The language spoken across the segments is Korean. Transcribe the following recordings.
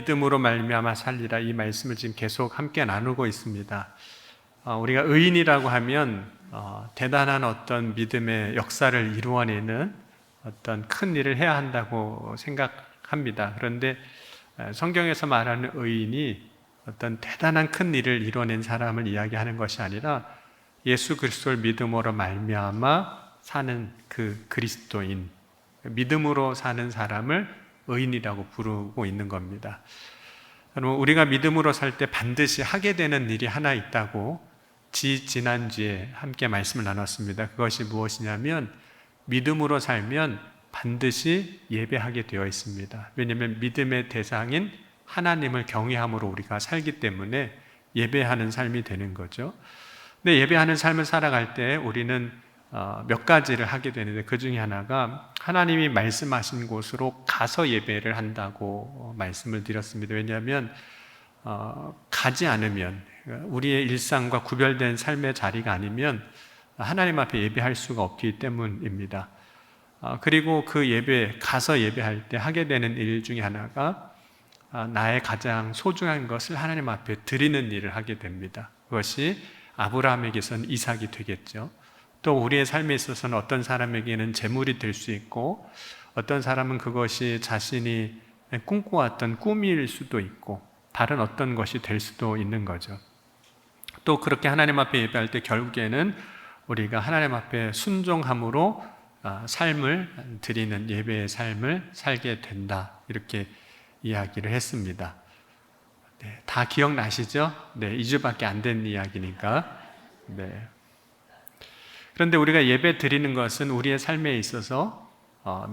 믿음으로 말미암아 살리라, 이 말씀을 지금 계속 함께 나누고 있습니다. 우리가 의인이라고 하면 대단한 어떤 믿음의 역사를 이루어내는 어떤 큰 일을 해야 한다고 생각합니다. 그런데 성경에서 말하는 의인이 어떤 대단한 큰 일을 이뤄낸 사람을 이야기하는 것이 아니라 예수 그리스도를 믿음으로 말미암아 사는 그 그리스도인, 믿음으로 사는 사람을 의인이라고 부르고 있는 겁니다. 여러분, 우리가 믿음으로 살 때 반드시 하게 되는 일이 하나 있다고 지난주에 함께 말씀을 나눴습니다. 그것이 무엇이냐면 믿음으로 살면 반드시 예배하게 되어 있습니다. 왜냐하면 믿음의 대상인 하나님을 경외함으로 우리가 살기 때문에 예배하는 삶이 되는 거죠. 근데 예배하는 삶을 살아갈 때 우리는 몇 가지를 하게 되는데, 그 중에 하나가 하나님이 말씀하신 곳으로 가서 예배를 한다고 말씀을 드렸습니다. 왜냐하면 가지 않으면, 우리의 일상과 구별된 삶의 자리가 아니면 하나님 앞에 예배할 수가 없기 때문입니다. 그리고 그 예배, 가서 예배할 때 하게 되는 일 중에 하나가 나의 가장 소중한 것을 하나님 앞에 드리는 일을 하게 됩니다. 그것이 아브라함에게서는 이삭이 되겠죠. 또 우리의 삶에 있어서는 어떤 사람에게는 재물이 될 수 있고, 어떤 사람은 그것이 자신이 꿈꿔왔던 꿈일 수도 있고, 다른 어떤 것이 될 수도 있는 거죠. 또 그렇게 하나님 앞에 예배할 때 결국에는 우리가 하나님 앞에 순종함으로 삶을 드리는 예배의 삶을 살게 된다, 이렇게 이야기를 했습니다. 네, 다 기억나시죠? 네, 2주밖에 안 된 이야기니까. 네. 그런데 우리가 예배 드리는 것은 우리의 삶에 있어서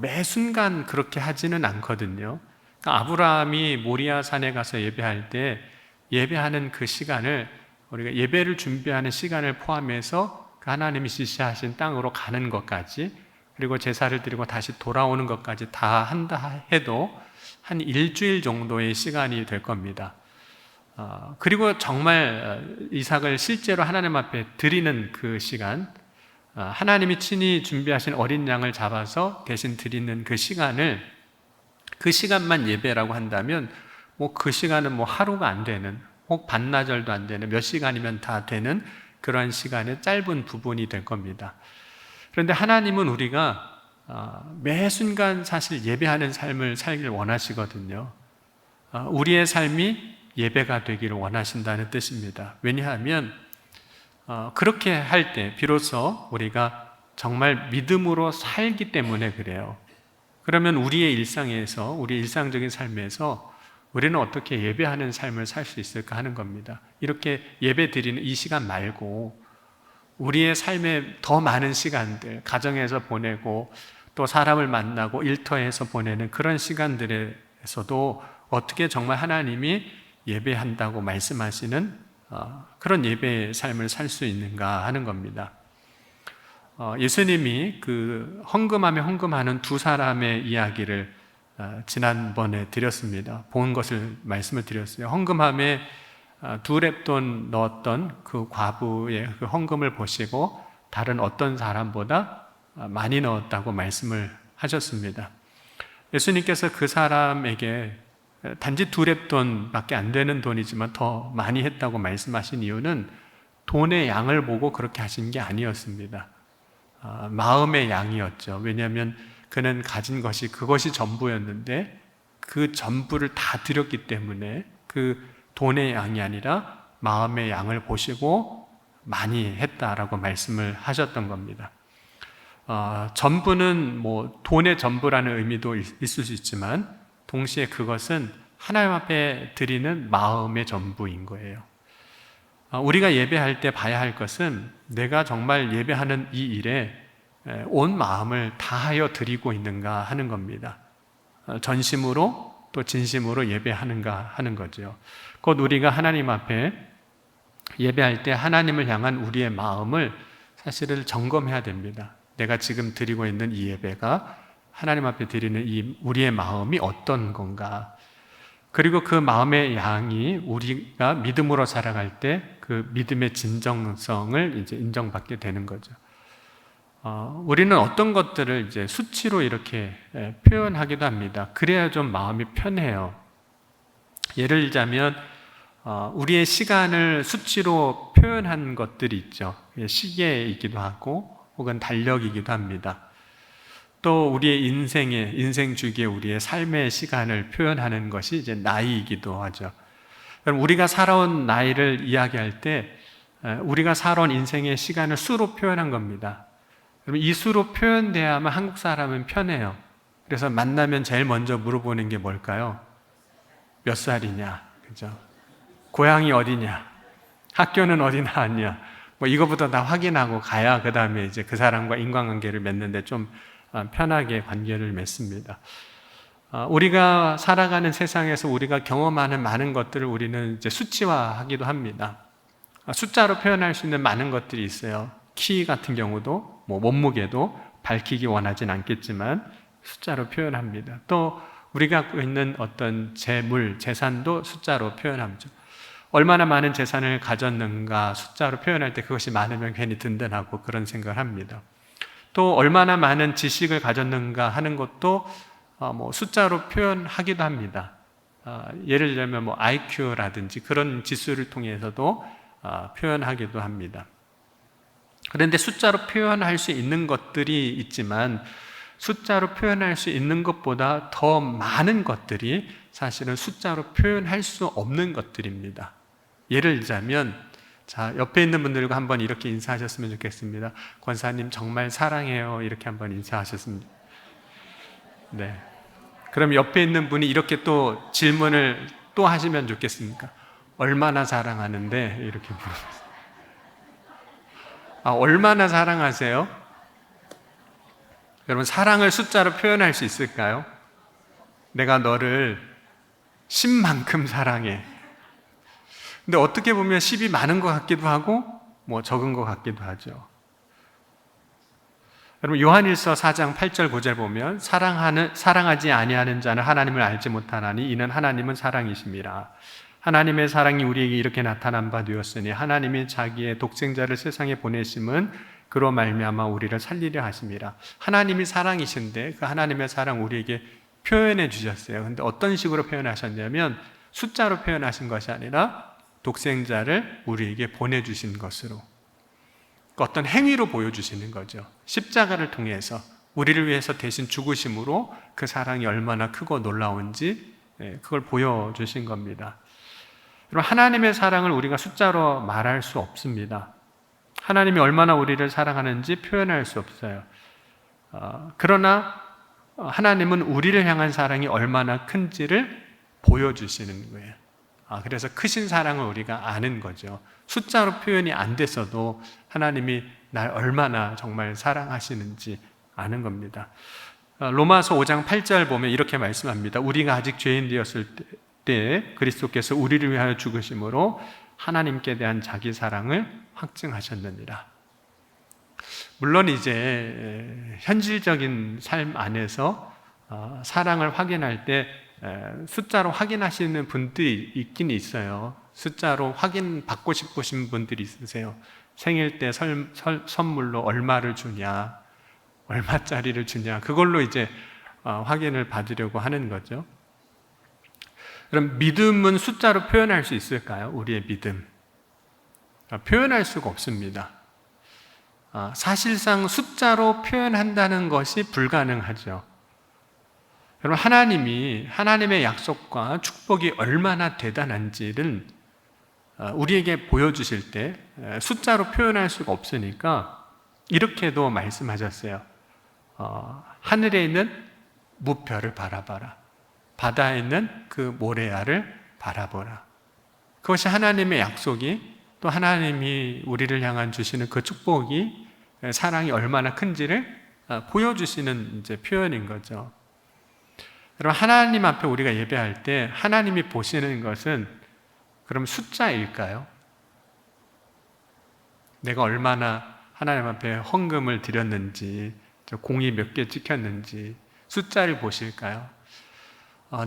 매 순간 그렇게 하지는 않거든요. 그러니까 아브라함이 모리아 산에 가서 예배할 때 예배하는 그 시간을, 우리가 예배를 준비하는 시간을 포함해서 그 하나님이 지시하신 땅으로 가는 것까지, 그리고 제사를 드리고 다시 돌아오는 것까지 다 한다 해도 한 일주일 정도의 시간이 될 겁니다. 그리고 정말 이삭을 실제로 하나님 앞에 드리는 그 시간, 하나님이 친히 준비하신 어린 양을 잡아서 대신 드리는 그 시간을, 그 시간만 예배라고 한다면 그 시간은 하루가 안 되는, 혹 반나절도 안 되는, 몇 시간이면 다 되는 그런 시간의 짧은 부분이 될 겁니다. 그런데 하나님은 우리가 매 순간 사실 예배하는 삶을 살길 원하시거든요. 우리의 삶이 예배가 되기를 원하신다는 뜻입니다. 왜냐하면 그렇게 할 때 비로소 우리가 정말 믿음으로 살기 때문에 그래요. 그러면 우리의 일상에서, 우리 일상적인 삶에서 우리는 어떻게 예배하는 삶을 살 수 있을까 하는 겁니다. 이렇게 예배 드리는 이 시간 말고 우리의 삶에 더 많은 시간들, 가정에서 보내고 또 사람을 만나고 일터에서 보내는 그런 시간들에서도 어떻게 정말 하나님이 예배한다고 말씀하시는 그런 예배의 삶을 살 수 있는가 하는 겁니다. 예수님이 그 헌금하며 헌금하는 두 사람의 이야기를 지난번에 드렸습니다. 본 것을 말씀을 드렸어요. 헌금함에 2렙돈 넣었던 그 과부의 그 헌금을 보시고 다른 어떤 사람보다 많이 넣었다고 말씀을 하셨습니다. 예수님께서 그 사람에게 단지 2렙돈밖에 안 되는 돈이지만 더 많이 했다고 말씀하신 이유는 돈의 양을 보고 그렇게 하신 게 아니었습니다. 마음의 양이었죠. 왜냐하면 그는 가진 것이 그것이 전부였는데 그 전부를 다 드렸기 때문에 그 돈의 양이 아니라 마음의 양을 보시고 많이 했다라고 말씀을 하셨던 겁니다. 전부는 돈의 전부라는 의미도 있을 수 있지만 동시에 그것은 하나님 앞에 드리는 마음의 전부인 거예요. 우리가 예배할 때 봐야 할 것은 내가 정말 예배하는 이 일에 온 마음을 다하여 드리고 있는가 하는 겁니다. 전심으로 또 진심으로 예배하는가 하는 거죠. 곧 우리가 하나님 앞에 예배할 때 하나님을 향한 우리의 마음을 사실은 점검해야 됩니다. 내가 지금 드리고 있는 이 예배가 하나님 앞에 드리는 이 우리의 마음이 어떤 건가? 그리고 그 마음의 양이 우리가 믿음으로 살아갈 때 그 믿음의 진정성을 이제 인정받게 되는 거죠. 우리는 어떤 것들을 이제 수치로 이렇게 표현하기도 합니다. 그래야 좀 마음이 편해요. 예를 들자면 우리의 시간을 수치로 표현한 것들이 있죠. 시계이기도 하고 혹은 달력이기도 합니다. 또 우리의 인생 주기에 우리의 삶의 시간을 표현하는 것이 이제 나이이기도 하죠. 그럼 우리가 살아온 나이를 이야기할 때 우리가 살아온 인생의 시간을 수로 표현한 겁니다. 그럼 이 수로 표현돼야만 한국 사람은 편해요. 그래서 만나면 제일 먼저 물어보는 게 뭘까요? 몇 살이냐, 그죠? 고향이 어디냐, 학교는 어디 나왔냐, 뭐 이거부터 다 확인하고 가야 그 다음에 이제 그 사람과 인간관계를 맺는데 좀 편하게 관계를 맺습니다. 우리가 살아가는 세상에서 우리가 경험하는 많은 것들을 우리는 이제 수치화하기도 합니다. 숫자로 표현할 수 있는 많은 것들이 있어요. 키 같은 경우도 뭐 몸무게도 밝히기 원하진 않겠지만 숫자로 표현합니다. 또 우리가 갖고 있는 어떤 재물, 재산도 숫자로 표현하죠. 얼마나 많은 재산을 가졌는가 숫자로 표현할 때 그것이 많으면 괜히 든든하고 그런 생각을 합니다. 또 얼마나 많은 지식을 가졌는가 하는 것도 뭐 숫자로 표현하기도 합니다. 예를 들면 뭐 IQ라든지 그런 지수를 통해서도 표현하기도 합니다. 그런데 숫자로 표현할 수 있는 것들이 있지만 숫자로 표현할 수 있는 것보다 더 많은 것들이 사실은 숫자로 표현할 수 없는 것들입니다. 예를 들자면 자, 옆에 있는 분들과 한번 이렇게 인사하셨으면 좋겠습니다. 권사님 정말 사랑해요. 이렇게 한번 인사하셨습니다. 네. 그럼 옆에 있는 분이 이렇게 또 질문을 또 하시면 좋겠습니까? 얼마나 사랑하는데? 이렇게 물어보세요. 얼마나 사랑하세요? 여러분, 사랑을 숫자로 표현할 수 있을까요? 내가 너를 10만큼 사랑해. 근데 어떻게 보면 10이 많은 것 같기도 하고 뭐 적은 것 같기도 하죠. 여러분 요한일서 4장 8절 9절 보면 사랑하지 아니하는 자는 하나님을 알지 못하나니 이는 하나님은 사랑이심이라. 하나님의 사랑이 우리에게 이렇게 나타난 바 되었으니 하나님이 자기의 독생자를 세상에 보내심은 그로 말미암아 우리를 살리려 하심이라. 하나님이 사랑이신데 그 하나님의 사랑 우리에게 표현해 주셨어요. 근데 어떤 식으로 표현하셨냐면 숫자로 표현하신 것이 아니라 독생자를 우리에게 보내주신 것으로 어떤 행위로 보여주시는 거죠. 십자가를 통해서 우리를 위해서 대신 죽으심으로 그 사랑이 얼마나 크고 놀라운지 그걸 보여주신 겁니다. 여러분, 하나님의 사랑을 우리가 숫자로 말할 수 없습니다. 하나님이 얼마나 우리를 사랑하는지 표현할 수 없어요. 그러나 하나님은 우리를 향한 사랑이 얼마나 큰지를 보여주시는 거예요. 그래서 크신 사랑을 우리가 아는 거죠. 숫자로 표현이 안 됐어도 하나님이 날 얼마나 정말 사랑하시는지 아는 겁니다. 로마서 5장 8절 보면 이렇게 말씀합니다. 우리가 아직 죄인 되었을 때 그리스도께서 우리를 위하여 죽으심으로 하나님께 대한 자기 사랑을 확증하셨느니라. 물론 이제 현실적인 삶 안에서 사랑을 확인할 때 숫자로 확인하시는 분들이 있긴 있어요. 숫자로 확인받고 싶으신 분들이 있으세요. 생일 때 선물로 얼마를 주냐, 얼마짜리를 주냐, 그걸로 이제 확인을 받으려고 하는 거죠. 그럼 믿음은 숫자로 표현할 수 있을까요? 우리의 믿음. 표현할 수가 없습니다. 사실상 숫자로 표현한다는 것이 불가능하죠. 여러분, 하나님의 약속과 축복이 얼마나 대단한지를 우리에게 보여주실 때 숫자로 표현할 수가 없으니까 이렇게도 말씀하셨어요. 하늘에 있는 무별을 바라봐라. 바다에 있는 그 모래알을 바라보라. 그것이 하나님의 약속이 또 하나님이 우리를 향한 주시는 그 축복이 사랑이 얼마나 큰지를 보여주시는 이제 표현인 거죠. 여러분, 하나님 앞에 우리가 예배할 때 하나님이 보시는 것은 그럼 숫자일까요? 내가 얼마나 하나님 앞에 헌금을 드렸는지, 공이 몇 개 찍혔는지 숫자를 보실까요?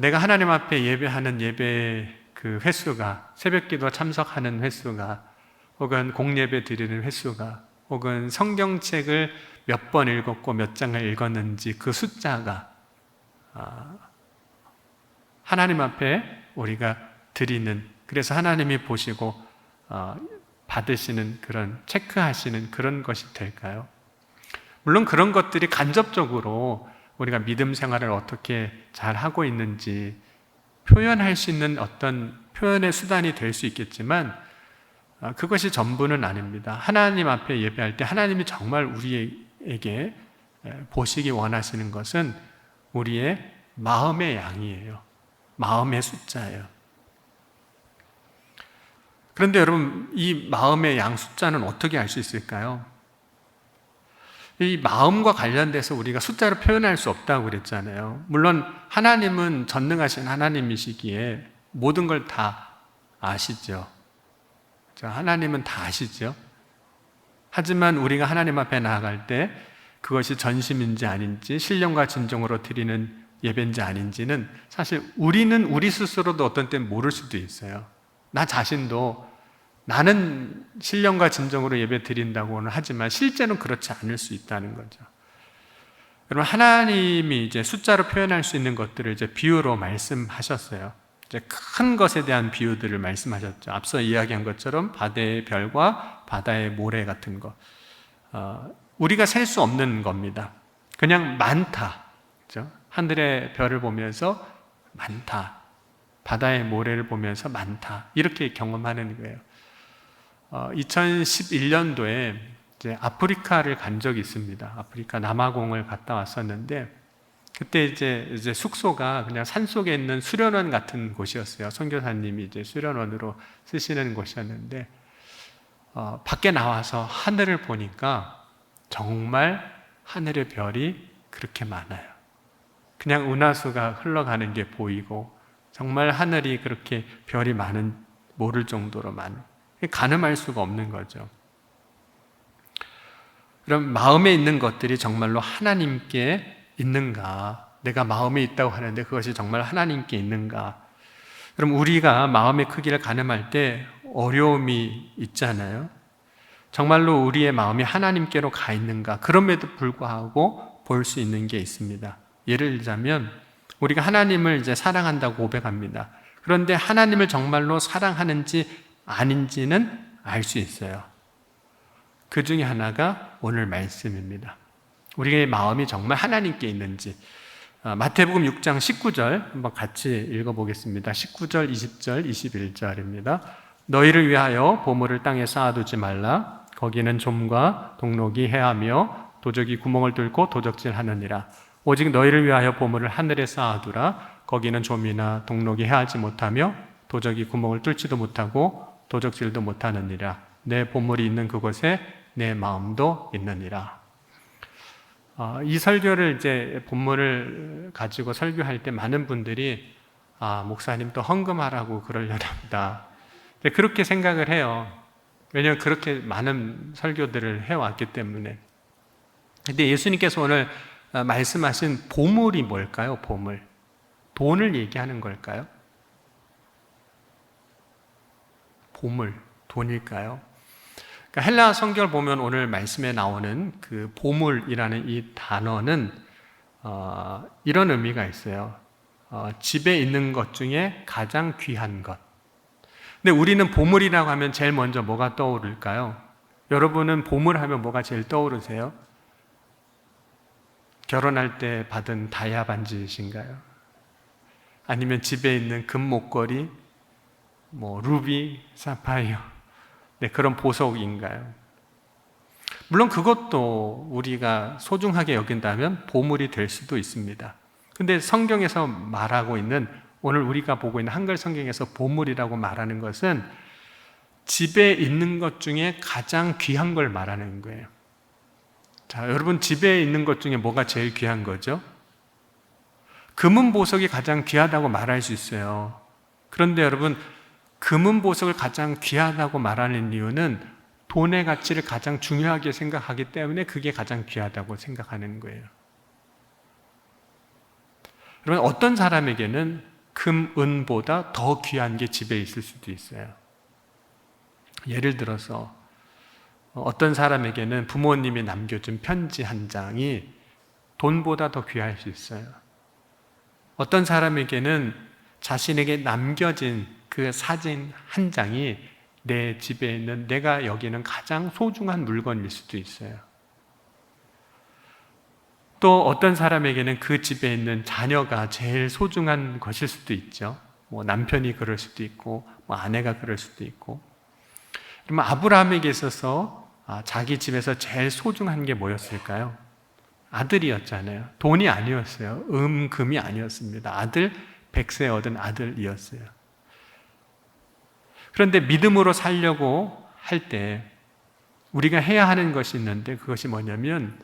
내가 하나님 앞에 예배하는 예배 그 횟수가, 새벽기도 참석하는 횟수가, 혹은 공예배 드리는 횟수가, 혹은 성경책을 몇 번 읽었고 몇 장을 읽었는지 그 숫자가 하나님 앞에 우리가 드리는, 그래서 하나님이 보시고 받으시는 그런, 체크하시는 그런 것이 될까요? 물론 그런 것들이 간접적으로 우리가 믿음 생활을 어떻게 잘 하고 있는지 표현할 수 있는 어떤 표현의 수단이 될 수 있겠지만 그것이 전부는 아닙니다. 하나님 앞에 예배할 때 하나님이 정말 우리에게 보시기 원하시는 것은 우리의 마음의 양이에요. 마음의 숫자예요. 그런데 여러분, 이 마음의 양 숫자는 어떻게 알 수 있을까요? 이 마음과 관련돼서 우리가 숫자로 표현할 수 없다고 그랬잖아요. 물론 하나님은 전능하신 하나님이시기에 모든 걸 다 아시죠. 하나님은 다 아시죠. 하지만 우리가 하나님 앞에 나아갈 때 그것이 전심인지 아닌지, 신령과 진정으로 드리는 예배인지 아닌지는 사실 우리는 우리 스스로도 어떤 때는 모를 수도 있어요. 나 자신도 나는 신령과 진정으로 예배 드린다고는 하지만 실제는 그렇지 않을 수 있다는 거죠. 여러분, 하나님이 이제 숫자로 표현할 수 있는 것들을 이제 비유로 말씀하셨어요. 이제 큰 것에 대한 비유들을 말씀하셨죠. 앞서 이야기한 것처럼 바다의 별과 바다의 모래 같은 거. 우리가 셀 수 없는 겁니다. 그냥 많다. 그렇죠? 하늘의 별을 보면서 많다. 바다의 모래를 보면서 많다. 이렇게 경험하는 거예요. 2011년도에 이제 아프리카를 간 적이 있습니다. 아프리카 남아공을 갔다 왔었는데, 그때 이제 숙소가 그냥 산속에 있는 수련원 같은 곳이었어요. 선교사님이 이제 수련원으로 쓰시는 곳이었는데, 밖에 나와서 하늘을 보니까 정말 하늘의 별이 그렇게 많아요. 그냥 은하수가 흘러가는 게 보이고, 정말 하늘이 그렇게 별이 많은, 모를 정도로 많은, 가늠할 수가 없는 거죠. 그럼 마음에 있는 것들이 정말로 하나님께 있는가? 내가 마음에 있다고 하는데 그것이 정말 하나님께 있는가? 그럼 우리가 마음의 크기를 가늠할 때 어려움이 있잖아요. 정말로 우리의 마음이 하나님께로 가 있는가? 그럼에도 불구하고 볼 수 있는 게 있습니다. 예를 들자면 우리가 하나님을 이제 사랑한다고 고백합니다. 그런데 하나님을 정말로 사랑하는지 아닌지는 알 수 있어요. 그 중에 하나가 오늘 말씀입니다. 우리의 마음이 정말 하나님께 있는지. 마태복음 6장 19절 한번 같이 읽어보겠습니다. 19절, 20절, 21절입니다. 너희를 위하여 보물을 땅에 쌓아두지 말라. 거기는 좀과 동록이 해하며 도적이 구멍을 뚫고 도적질하느니라. 오직 너희를 위하여 보물을 하늘에 쌓아두라. 거기는 좀이나 동록이 해하지 못하며 도적이 구멍을 뚫지도 못하고 도적질도 못하느니라. 내 보물이 있는 그곳에 내 마음도 있느니라. 이 설교를 이제 본문을 가지고 설교할 때 많은 분들이 목사님 또 헌금하라고 그러려답니다. 그렇게 생각을 해요. 왜냐하면 그렇게 많은 설교들을 해왔기 때문에. 근데 예수님께서 오늘 말씀하신 보물이 뭘까요? 보물. 돈을 얘기하는 걸까요? 보물, 돈일까요? 그러니까 헬라 성경을 보면 오늘 말씀에 나오는 그 보물이라는 이 단어는 이런 의미가 있어요. 집에 있는 것 중에 가장 귀한 것. 근데 우리는 보물이라고 하면 제일 먼저 뭐가 떠오를까요? 여러분은 보물하면 뭐가 제일 떠오르세요? 결혼할 때 받은 다이아 반지이신가요? 아니면 집에 있는 금 목걸이, 루비, 사파이어, 네, 그런 보석인가요? 물론 그것도 우리가 소중하게 여긴다면 보물이 될 수도 있습니다. 근데 성경에서 말하고 있는, 오늘 우리가 보고 있는 한글 성경에서 보물이라고 말하는 것은 집에 있는 것 중에 가장 귀한 걸 말하는 거예요. 자, 여러분, 집에 있는 것 중에 뭐가 제일 귀한 거죠? 금은 보석이 가장 귀하다고 말할 수 있어요. 그런데 여러분, 금은 보석을 가장 귀하다고 말하는 이유는 돈의 가치를 가장 중요하게 생각하기 때문에 그게 가장 귀하다고 생각하는 거예요. 여러분, 어떤 사람에게는 금, 은보다 더 귀한 게 집에 있을 수도 있어요. 예를 들어서 어떤 사람에게는 부모님이 남겨준 편지 한 장이 돈보다 더 귀할 수 있어요. 어떤 사람에게는 자신에게 남겨진 그 사진 한 장이 내 집에 있는 내가 여기는 가장 소중한 물건일 수도 있어요. 또 어떤 사람에게는 그 집에 있는 자녀가 제일 소중한 것일 수도 있죠. 뭐 남편이 그럴 수도 있고, 뭐 아내가 그럴 수도 있고. 그러면 아브라함에게 있어서 자기 집에서 제일 소중한 게 뭐였을까요? 아들이었잖아요. 돈이 아니었어요. 금이 아니었습니다. 아들, 100세 얻은 아들이었어요. 그런데 믿음으로 살려고 할 때 우리가 해야 하는 것이 있는데, 그것이 뭐냐면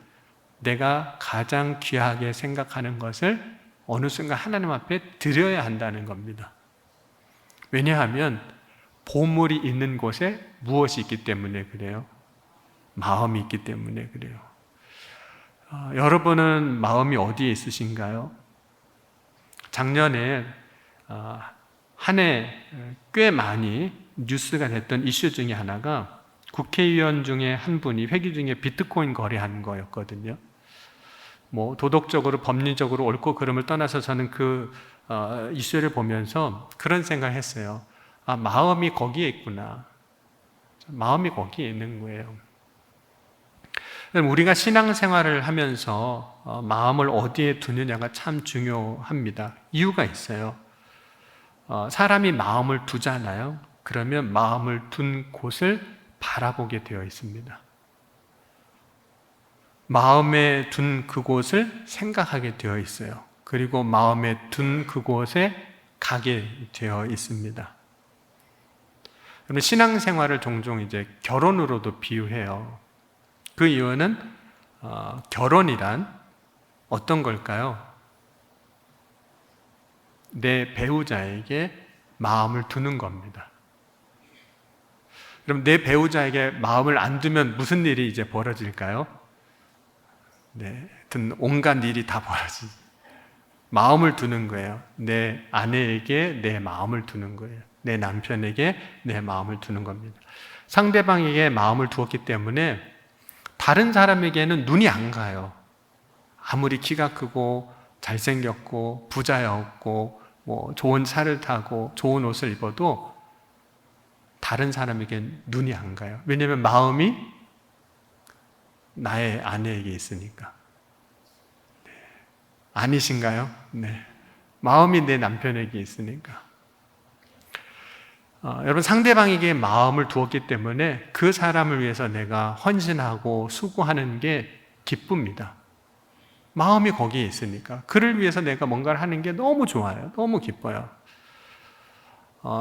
내가 가장 귀하게 생각하는 것을 어느 순간 하나님 앞에 드려야 한다는 겁니다. 왜냐하면 보물이 있는 곳에 무엇이 있기 때문에 그래요? 마음이 있기 때문에 그래요. 여러분은 마음이 어디에 있으신가요? 작년에 한 해 꽤 많이 뉴스가 됐던 이슈 중에 하나가 국회의원 중에 한 분이 회기 중에 비트코인 거래한 거였거든요. 뭐 도덕적으로 법리적으로 옳고 그름을 떠나서 저는 그 이슈를 보면서 그런 생각을 했어요. 마음이 거기에 있구나. 마음이 거기에 있는 거예요. 우리가 신앙생활을 하면서 마음을 어디에 두느냐가 참 중요합니다. 이유가 있어요. 사람이 마음을 두잖아요. 그러면 마음을 둔 곳을 바라보게 되어 있습니다. 마음에 둔 그곳을 생각하게 되어 있어요. 그리고 마음에 둔 그곳에 가게 되어 있습니다. 그러면 신앙생활을 종종 이제 결혼으로도 비유해요. 그 이유는 결혼이란 어떤 걸까요? 내 배우자에게 마음을 두는 겁니다. 그럼 내 배우자에게 마음을 안 두면 무슨 일이 이제 벌어질까요? 네, 온갖 일이 다 벌어지죠. 마음을 두는 거예요. 내 아내에게 내 마음을 두는 거예요. 내 남편에게 내 마음을 두는 겁니다. 상대방에게 마음을 두었기 때문에 다른 사람에게는 눈이 안 가요. 아무리 키가 크고 잘생겼고 부자였고 뭐 좋은 차를 타고 좋은 옷을 입어도 다른 사람에게는 눈이 안 가요. 왜냐하면 마음이 나의 아내에게 있으니까. 네. 아니신가요? 네. 마음이 내 남편에게 있으니까. 여러분, 상대방에게 마음을 두었기 때문에 그 사람을 위해서 내가 헌신하고 수고하는 게 기쁩니다. 마음이 거기에 있으니까. 그를 위해서 내가 뭔가를 하는 게 너무 좋아요. 너무 기뻐요.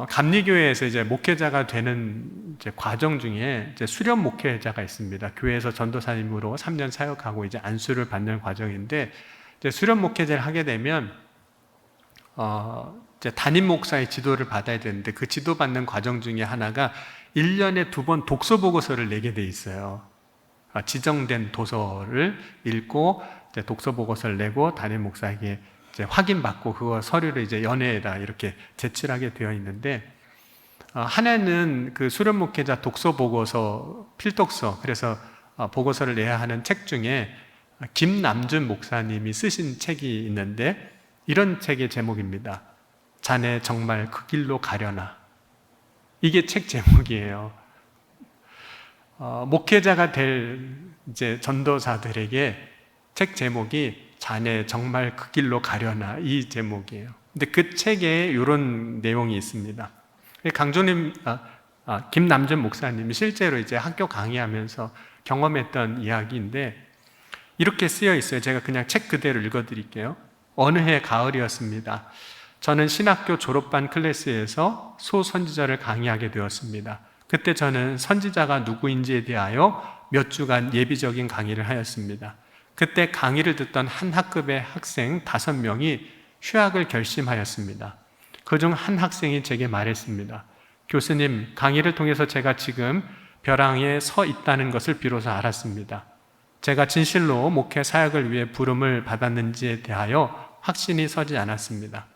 감리교회에서 이제 목회자가 되는 이제 과정 중에 이제 수련 목회자가 있습니다. 교회에서 전도사님으로 3년 사역하고 이제 안수를 받는 과정인데, 이제 수련 목회자를 하게 되면 이제 담임 목사의 지도를 받아야 되는데, 그 지도받는 과정 중에 하나가 1년에 2번 독서 보고서를 내게 돼 있어요. 지정된 도서를 읽고 이제 독서 보고서를 내고 담임 목사에게 이제 확인받고 그거 서류를 이제 연회에다 이렇게 제출하게 되어 있는데, 한 해는 그 수련 목회자 독서 보고서 필독서, 그래서 보고서를 내야 하는 책 중에 김남준 목사님이 쓰신 책이 있는데, 이런 책의 제목입니다. 자네 정말 그 길로 가려나. 이게 책 제목이에요. 목회자가 될 이제 전도사들에게 책 제목이 자네 정말 그 길로 가려나, 이 제목이에요. 근데 그 책에 이런 내용이 있습니다. 강조님, 김남준 목사님이 실제로 이제 학교 강의하면서 경험했던 이야기인데, 이렇게 쓰여 있어요. 제가 그냥 책 그대로 읽어드릴게요. 어느 해 가을이었습니다. 저는 신학교 졸업반 클래스에서 소선지자를 강의하게 되었습니다. 그때 저는 선지자가 누구인지에 대하여 몇 주간 예비적인 강의를 하였습니다. 그때 강의를 듣던 한 학급의 학생 5명이 휴학을 결심하였습니다. 그중 한 학생이 제게 말했습니다. 교수님, 강의를 통해서 제가 지금 벼랑에 서 있다는 것을 비로소 알았습니다. 제가 진실로 목회 사역을 위해 부름을 받았는지에 대하여 확신이 서지 않았습니다.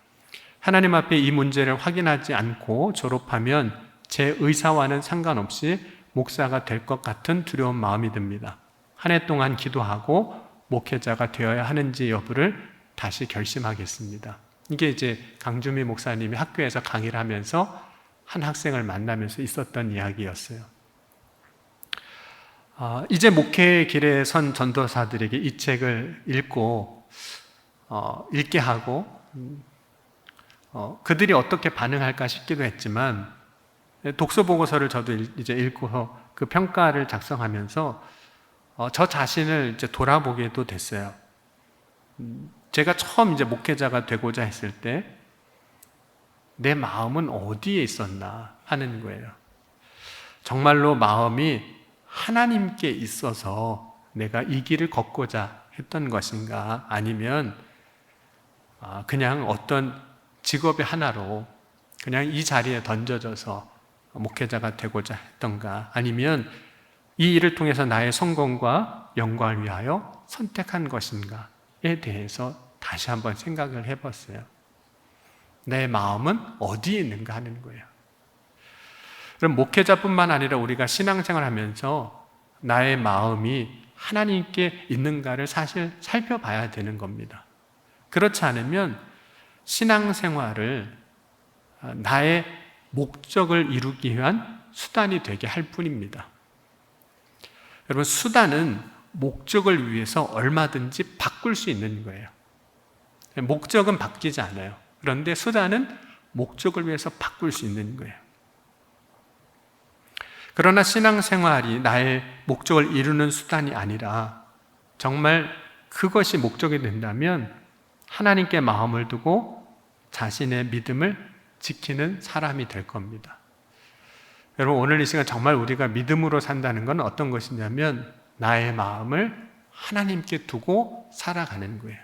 하나님 앞에 이 문제를 확인하지 않고 졸업하면 제 의사와는 상관없이 목사가 될 것 같은 두려운 마음이 듭니다. 한 해 동안 기도하고 목회자가 되어야 하는지 여부를 다시 결심하겠습니다. 이게 이제 강주미 목사님이 학교에서 강의를 하면서 한 학생을 만나면서 있었던 이야기였어요. 이제 목회의 길에 선 전도사들에게 이 책을 읽게 하고 그들이 어떻게 반응할까 싶기도 했지만, 독서 보고서를 저도 이제 읽고 그 평가를 작성하면서 저 자신을 이제 돌아보게도 됐어요. 제가 처음 이제 목회자가 되고자 했을 때 내 마음은 어디에 있었나 하는 거예요. 정말로 마음이 하나님께 있어서 내가 이 길을 걷고자 했던 것인가, 아니면 그냥 어떤 직업의 하나로 그냥 이 자리에 던져져서 목회자가 되고자 했던가, 아니면 이 일을 통해서 나의 성공과 영광을 위하여 선택한 것인가에 대해서 다시 한번 생각을 해봤어요. 내 마음은 어디에 있는가 하는 거예요. 그럼 목회자뿐만 아니라 우리가 신앙생활을 하면서 나의 마음이 하나님께 있는가를 사실 살펴봐야 되는 겁니다. 그렇지 않으면 신앙생활을 나의 목적을 이루기 위한 수단이 되게 할 뿐입니다. 여러분, 수단은 목적을 위해서 얼마든지 바꿀 수 있는 거예요. 목적은 바뀌지 않아요. 그런데 수단은 목적을 위해서 바꿀 수 있는 거예요. 그러나 신앙생활이 나의 목적을 이루는 수단이 아니라 정말 그것이 목적이 된다면 하나님께 마음을 두고 자신의 믿음을 지키는 사람이 될 겁니다. 여러분, 오늘 이 시간 정말 우리가 믿음으로 산다는 건 어떤 것이냐면 나의 마음을 하나님께 두고 살아가는 거예요.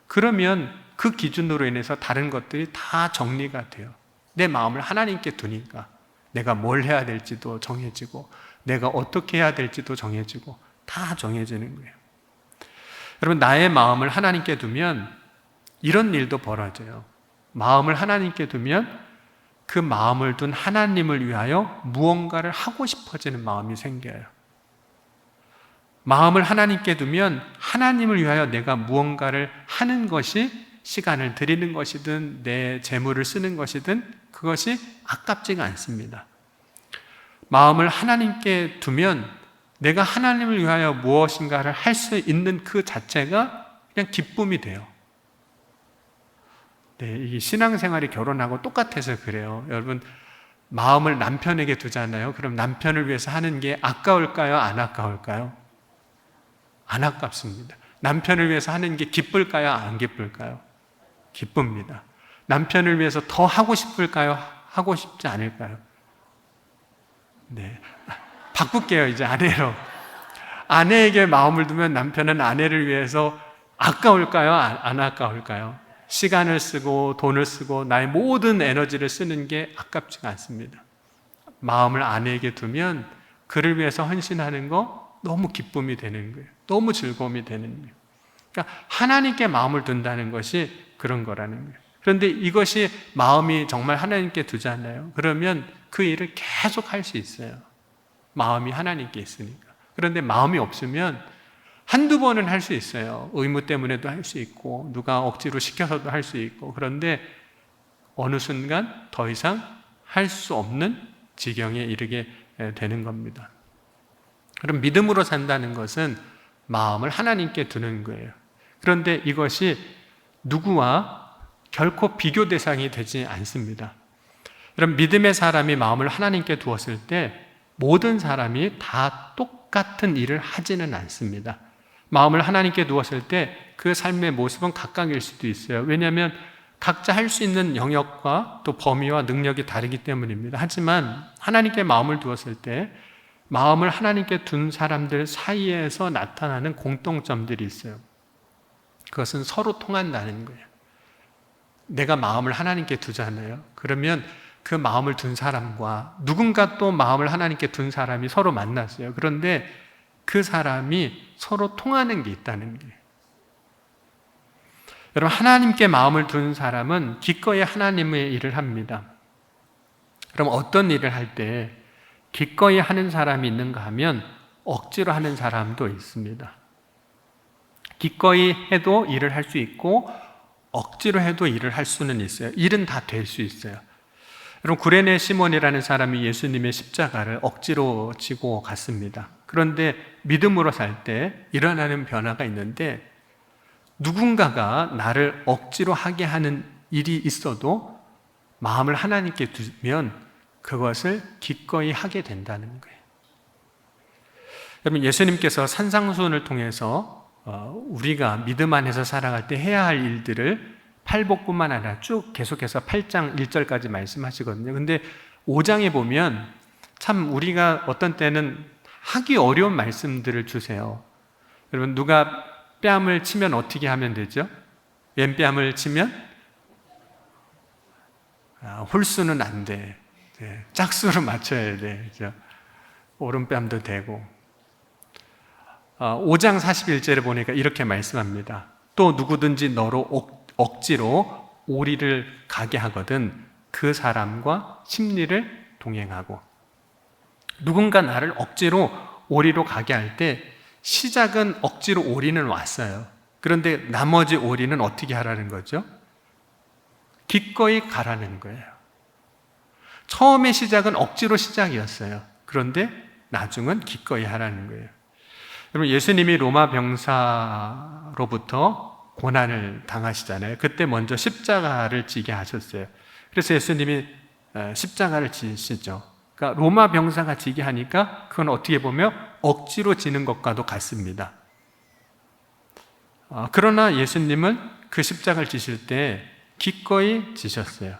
그러면 그 기준으로 인해서 다른 것들이 다 정리가 돼요. 내 마음을 하나님께 두니까 내가 뭘 해야 될지도 정해지고 내가 어떻게 해야 될지도 정해지고 다 정해지는 거예요. 여러분, 나의 마음을 하나님께 두면 이런 일도 벌어져요. 마음을 하나님께 두면 그 마음을 둔 하나님을 위하여 무언가를 하고 싶어지는 마음이 생겨요. 마음을 하나님께 두면 하나님을 위하여 내가 무언가를 하는 것이, 시간을 드리는 것이든 내 재물을 쓰는 것이든 그것이 아깝지가 않습니다. 마음을 하나님께 두면 내가 하나님을 위하여 무엇인가를 할 수 있는 그 자체가 그냥 기쁨이 돼요. 네, 이게 신앙생활이 결혼하고 똑같아서 그래요. 여러분, 마음을 남편에게 두잖아요. 그럼 남편을 위해서 하는 게 아까울까요? 안 아까울까요? 안 아깝습니다. 남편을 위해서 하는 게 기쁠까요? 안 기쁠까요? 기쁩니다. 남편을 위해서 더 하고 싶을까요? 하고 싶지 않을까요? 네, 바꿀게요. 이제 아내로. 아내에게 마음을 두면 남편은 아내를 위해서 아까울까요? 안 아까울까요? 시간을 쓰고 돈을 쓰고 나의 모든 에너지를 쓰는 게 아깝지가 않습니다. 마음을 아내에게 두면 그를 위해서 헌신하는 거 너무 기쁨이 되는 거예요. 너무 즐거움이 되는 거예요. 그러니까 하나님께 마음을 둔다는 것이 그런 거라는 거예요. 그런데 이것이 마음이 정말 하나님께 두잖아요. 그러면 그 일을 계속 할 수 있어요. 마음이 하나님께 있으니까. 그런데 마음이 없으면 한두 번은 할 수 있어요. 의무 때문에도 할 수 있고 누가 억지로 시켜서도 할 수 있고, 그런데 어느 순간 더 이상 할 수 없는 지경에 이르게 되는 겁니다. 그럼 믿음으로 산다는 것은 마음을 하나님께 두는 거예요. 그런데 이것이 누구와 결코 비교 대상이 되지 않습니다. 그럼 믿음의 사람이 마음을 하나님께 두었을 때 모든 사람이 다 똑같은 일을 하지는 않습니다. 마음을 하나님께 두었을 때 그 삶의 모습은 각각일 수도 있어요. 왜냐하면 각자 할 수 있는 영역과 또 범위와 능력이 다르기 때문입니다. 하지만 하나님께 마음을 두었을 때 마음을 하나님께 둔 사람들 사이에서 나타나는 공통점들이 있어요. 그것은 서로 통한다는 거예요. 내가 마음을 하나님께 두잖아요. 그러면 그 마음을 둔 사람과 누군가 또 마음을 하나님께 둔 사람이 서로 만났어요. 그런데 그 사람이 서로 통하는 게 있다는 거예요. 여러분, 하나님께 마음을 둔 사람은 기꺼이 하나님의 일을 합니다. 그럼 어떤 일을 할 때 기꺼이 하는 사람이 있는가 하면 억지로 하는 사람도 있습니다. 기꺼이 해도 일을 할 수 있고 억지로 해도 일을 할 수는 있어요. 일은 다 될 수 있어요. 여러분, 구레네 시몬이라는 사람이 예수님의 십자가를 억지로 지고 갔습니다. 그런데 믿음으로 살 때 일어나는 변화가 있는데, 누군가가 나를 억지로 하게 하는 일이 있어도 마음을 하나님께 두면 그것을 기꺼이 하게 된다는 거예요. 여러분, 예수님께서 산상수훈을 통해서 우리가 믿음 안에서 살아갈 때 해야 할 일들을 팔복뿐만 아니라 쭉 계속해서 8장 1절까지 말씀하시거든요. 근데 5장에 보면 참 우리가 어떤 때는 하기 어려운 말씀들을 주세요. 여러분, 누가 뺨을 치면 어떻게 하면 되죠? 왼뺨을 치면 홀수는 안 돼. 짝수로 맞춰야 돼. 그죠? 오른뺨도 되고. 5장 41절에 보니까 이렇게 말씀합니다. 또 누구든지 너로 억지로 오리를 가게 하거든 그 사람과 심리를 동행하고. 누군가 나를 억지로 오리로 가게 할 때 시작은 억지로 오리는 왔어요. 그런데 나머지 오리는 어떻게 하라는 거죠? 기꺼이 가라는 거예요. 처음의 시작은 억지로 시작이었어요. 그런데 나중은 기꺼이 하라는 거예요. 여러분, 예수님이 로마 병사로부터 고난을 당하시잖아요. 그때 먼저 십자가를 지게 하셨어요. 그래서 예수님이 십자가를 지시죠. 그러니까 로마 병사가 지게 하니까 그건 어떻게 보면 억지로 지는 것과도 같습니다. 그러나 예수님은 그 십자가를 지실 때 기꺼이 지셨어요.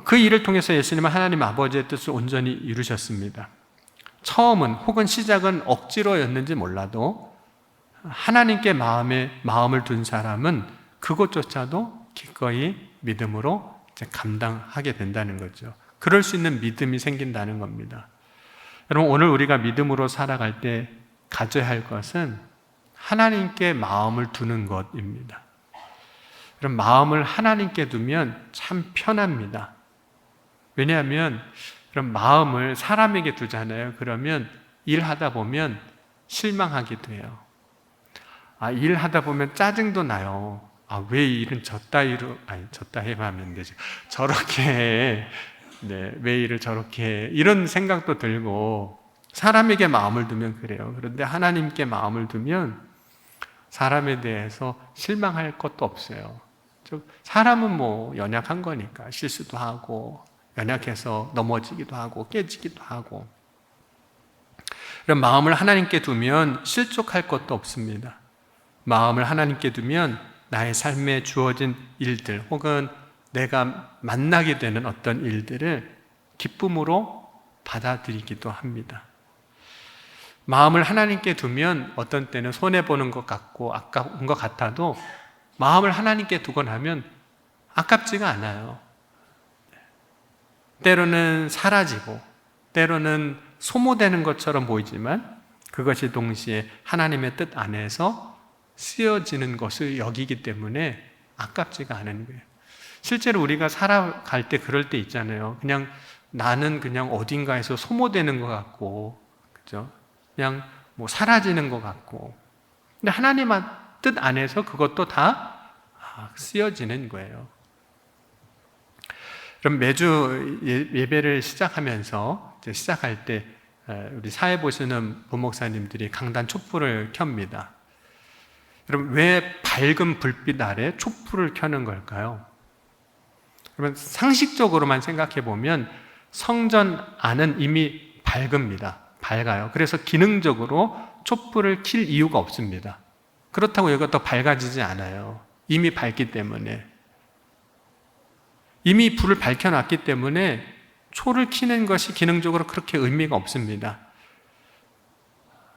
그 일을 통해서 예수님은 하나님 아버지의 뜻을 온전히 이루셨습니다. 처음은 혹은 시작은 억지로였는지 몰라도 하나님께 마음을 둔 사람은 그것조차도 기꺼이 믿음으로 감당하게 된다는 거죠. 그럴 수 있는 믿음이 생긴다는 겁니다. 여러분, 오늘 우리가 믿음으로 살아갈 때 가져야 할 것은 하나님께 마음을 두는 것입니다. 그럼 마음을 하나님께 두면 참 편합니다. 왜냐하면 그럼 마음을 사람에게 두잖아요. 그러면 일하다 보면 실망하기도 해요. 일하다 보면 짜증도 나요. 왜 일은 저따 해면 안 되죠. 저렇게 해. 왜 일을 저렇게 해. 이런 생각도 들고, 사람에게 마음을 두면 그래요. 그런데 하나님께 마음을 두면 사람에 대해서 실망할 것도 없어요. 사람은 뭐 연약한 거니까 실수도 하고, 연약해서 넘어지기도 하고 깨지기도 하고. 그럼 마음을 하나님께 두면 실족할 것도 없습니다. 마음을 하나님께 두면 나의 삶에 주어진 일들 혹은 내가 만나게 되는 어떤 일들을 기쁨으로 받아들이기도 합니다. 마음을 하나님께 두면 어떤 때는 손해보는 것 같고 아까운 것 같아도 마음을 하나님께 두고 나면 아깝지가 않아요. 때로는 사라지고 때로는 소모되는 것처럼 보이지만 그것이 동시에 하나님의 뜻 안에서 쓰여지는 것을 여기기 때문에 아깝지가 않은 거예요. 실제로 우리가 살아갈 때 그럴 때 있잖아요. 나는 어딘가에서 소모되는 것 같고, 그죠? 그냥 사라지는 것 같고. 근데 하나님의 뜻 안에서 그것도 다 쓰여지는 거예요. 그럼 매주 예배를 시작할 때 우리 사회 보시는 부목사님들이 강단 촛불을 켭니다. 그럼 왜 밝은 불빛 아래 촛불을 켜는 걸까요? 그러면 상식적으로만 생각해 보면 성전 안은 이미 밝아요. 그래서 기능적으로 촛불을 킬 이유가 없습니다. 그렇다고 여기가 더 밝아지지 않아요. 이미 밝기 때문에. 이미 불을 밝혀놨기 때문에 초를 켜는 것이 기능적으로 그렇게 의미가 없습니다.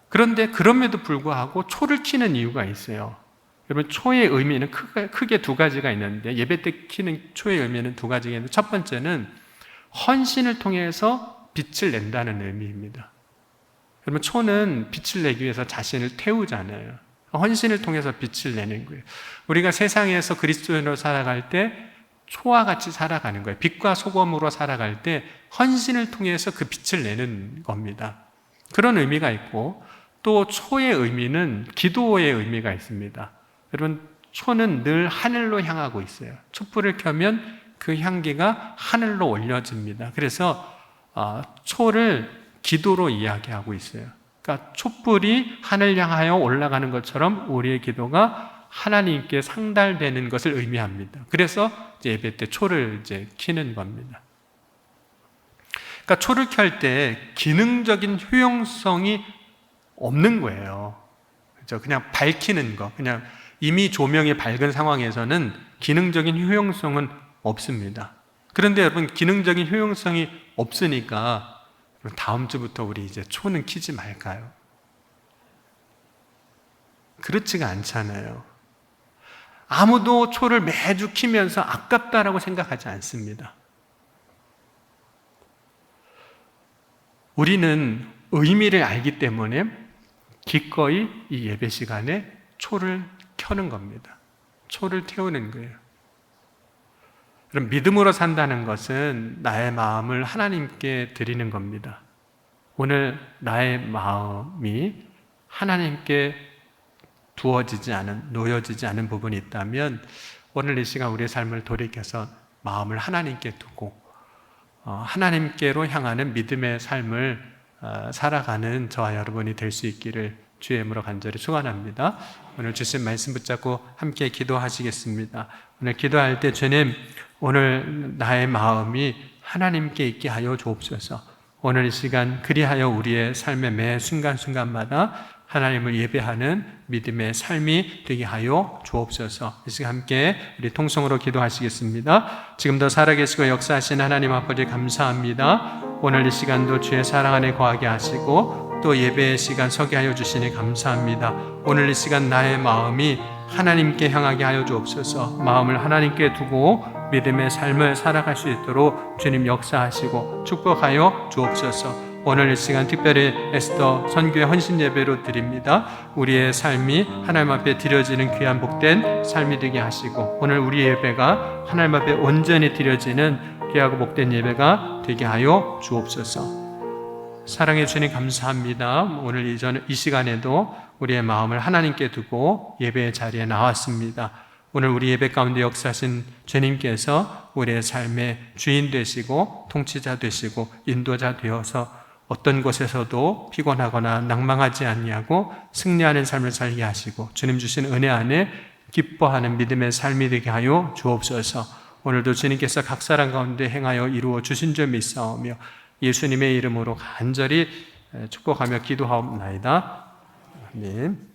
그런데 그럼에도 불구하고 초를 켜는 이유가 있어요. 여러분, 초의 의미는 크게 두 가지가 있는데, 예배 때 켜는 초의 의미는 두 가지가 있는데, 첫 번째는 헌신을 통해서 빛을 낸다는 의미입니다. 여러분, 초는 빛을 내기 위해서 자신을 태우잖아요. 헌신을 통해서 빛을 내는 거예요. 우리가 세상에서 그리스도인으로 살아갈 때 초와 같이 살아가는 거예요. 빛과 소금으로 살아갈 때 헌신을 통해서 그 빛을 내는 겁니다. 그런 의미가 있고, 또 초의 의미는 기도의 의미가 있습니다. 여러분, 초는 늘 하늘로 향하고 있어요. 촛불을 켜면 그 향기가 하늘로 올려집니다. 그래서 초를 기도로 이야기하고 있어요. 그러니까 촛불이 하늘 향하여 올라가는 것처럼 우리의 기도가 하나님께 상달되는 것을 의미합니다. 그래서 예배 때 초를 이제 켜는 겁니다. 그러니까 초를 켤 때 기능적인 효용성이 없는 거예요. 그렇죠? 그냥 밝히는 거, 그냥 이미 조명이 밝은 상황에서는 기능적인 효용성은 없습니다. 그런데 여러분, 기능적인 효용성이 없으니까 다음 주부터 우리 이제 초는 켜지 말까요? 그렇지가 않잖아요. 아무도 초를 매주 켜면서 아깝다라고 생각하지 않습니다. 우리는 의미를 알기 때문에 기꺼이 이 예배 시간에 초를 켜는 겁니다. 초를 태우는 거예요. 그럼 믿음으로 산다는 것은 나의 마음을 하나님께 드리는 겁니다. 오늘 나의 마음이 하나님께 두어지지 않은, 놓여지지 않은 부분이 있다면 오늘 이 시간 우리의 삶을 돌이켜서 마음을 하나님께 두고 하나님께로 향하는 믿음의 삶을 살아가는 저와 여러분이 될 수 있기를 주의 이름으로 간절히 축원합니다. 오늘 주신 말씀 붙잡고 함께 기도하시겠습니다. 오늘 기도할 때 주님, 오늘 나의 마음이 하나님께 있게 하여 주옵소서. 오늘 이 시간 그리하여 우리의 삶의 매 순간순간마다 하나님을 예배하는 믿음의 삶이 되게 하여 주옵소서. 이 시간 함께 우리 통성으로 기도하시겠습니다. 지금도 살아계시고 역사하신 하나님 아버지 감사합니다. 오늘 이 시간도 주의 사랑 안에 거하게 하시고 또 예배의 시간 서게 하여 주시니 감사합니다. 오늘 이 시간 나의 마음이 하나님께 향하게 하여 주옵소서. 마음을 하나님께 두고 믿음의 삶을 살아갈 수 있도록 주님 역사하시고 축복하여 주옵소서. 오늘 이 시간 특별히 에스더 선교의 헌신 예배로 드립니다. 우리의 삶이 하나님 앞에 드려지는 귀한 복된 삶이 되게 하시고 오늘 우리 예배가 하나님 앞에 온전히 드려지는 귀하고 복된 예배가 되게 하여 주옵소서. 사랑해 주님 감사합니다. 오늘 이 시간에도 우리의 마음을 하나님께 두고 예배의 자리에 나왔습니다. 오늘 우리 예배 가운데 역사하신 주님께서 우리의 삶의 주인 되시고 통치자 되시고 인도자 되어서 어떤 곳에서도 피곤하거나 낭망하지 아니하고 승리하는 삶을 살게 하시고 주님 주신 은혜 안에 기뻐하는 믿음의 삶이 되게 하여 주옵소서. 오늘도 주님께서 각 사람 가운데 행하여 이루어 주신 줄 믿사오며 예수님의 이름으로 간절히 축복하며 기도하옵나이다. 아멘.